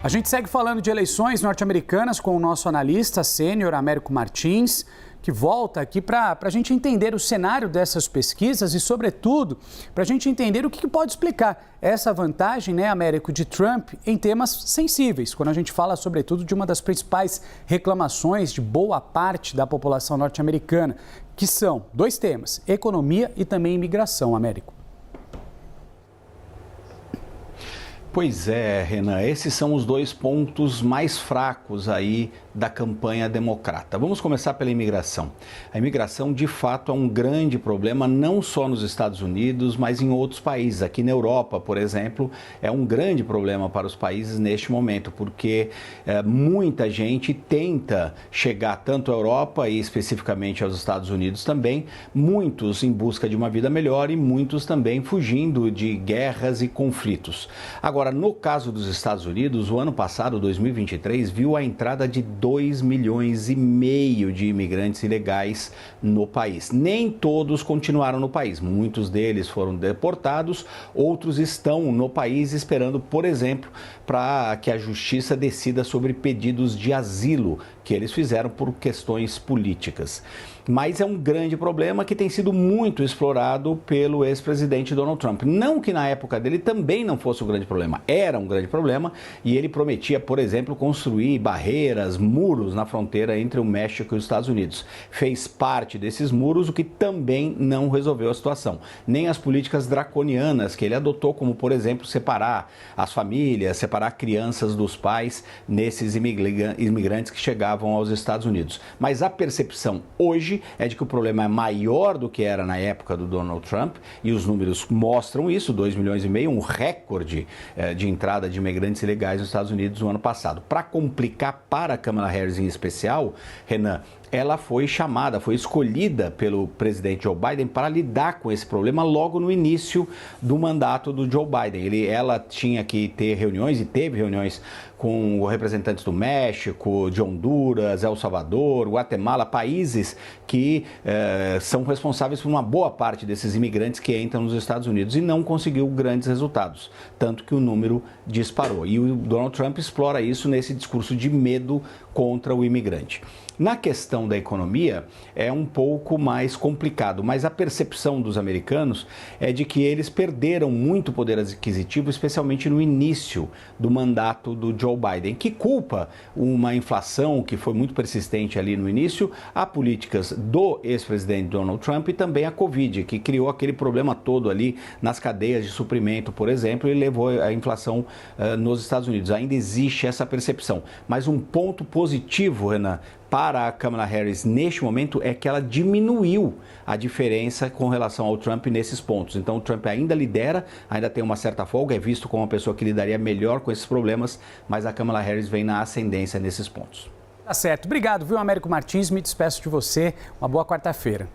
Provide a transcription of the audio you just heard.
A gente segue falando de eleições norte-americanas com o nosso analista sênior, Américo Martins, que volta aqui para a gente entender o cenário dessas pesquisas e, sobretudo, para a gente entender o que pode explicar essa vantagem, né, Américo, de Trump em temas sensíveis, quando a gente fala, sobretudo, de uma das principais reclamações de boa parte da população norte-americana, que são dois temas, economia e também imigração, Américo. Pois é, Renan, esses são os dois pontos mais fracos aí da campanha democrata. Vamos começar pela imigração. A imigração, de fato, é um grande problema, não só nos Estados Unidos, mas em outros países. Aqui na Europa, por exemplo, é um grande problema para os países neste momento, porque muita gente tenta chegar tanto à Europa e especificamente aos Estados Unidos também, muitos em busca de uma vida melhor e muitos também fugindo de guerras e conflitos. Agora, no caso dos Estados Unidos, o ano passado, 2023, viu a entrada de 2,5 milhões de imigrantes ilegais no país. Nem todos continuaram no país, muitos deles foram deportados, outros estão no país esperando, por exemplo, para que a justiça decida sobre pedidos de asilo que eles fizeram por questões políticas. Mas é um grande problema que tem sido muito explorado pelo ex-presidente Donald Trump. Não que na época dele também não fosse um grande problema, era um grande problema e ele prometia, por exemplo, construir barreiras, muros na fronteira entre o México e os Estados Unidos. Fez parte desses muros, o que também não resolveu a situação. Nem as políticas draconianas que ele adotou, como, por exemplo, separar as famílias, separar crianças dos pais nesses imigrantes que chegavam aos Estados Unidos. Mas a percepção hoje é de que o problema é maior do que era na época do Donald Trump e os números mostram isso, 2,5 milhões, um recorde de entrada de imigrantes ilegais nos Estados Unidos no ano passado. Para complicar para a Kamala Harris em especial, Renan, ela foi chamada, foi escolhida pelo presidente Joe Biden para lidar com esse problema logo no início do mandato do Joe Biden. Ela tinha que ter reuniões e teve reuniões com representantes do México, de Honduras, El Salvador, Guatemala, países que são responsáveis por uma boa parte desses imigrantes que entram nos Estados Unidos e não conseguiu grandes resultados, tanto que o número disparou. E o Donald Trump explora isso nesse discurso de medo contra o imigrante. Na questão da economia, é um pouco mais complicado, mas a percepção dos americanos é de que eles perderam muito poder aquisitivo, especialmente no início do mandato do Joe Biden, que culpa uma inflação que foi muito persistente ali no início, a políticas do ex-presidente Donald Trump e também a Covid, que criou aquele problema todo ali nas cadeias de suprimento, por exemplo, e levou a inflação nos Estados Unidos. Ainda existe essa percepção, mas um ponto positivo, Renan, para a Kamala Harris neste momento é que ela diminuiu a diferença com relação ao Trump nesses pontos. Então o Trump ainda lidera, ainda tem uma certa folga, é visto como uma pessoa que lidaria melhor com esses problemas, mas a Kamala Harris vem na ascendência nesses pontos. Tá certo. Obrigado, viu, Américo Martins? Me despeço de você. Uma boa quarta-feira.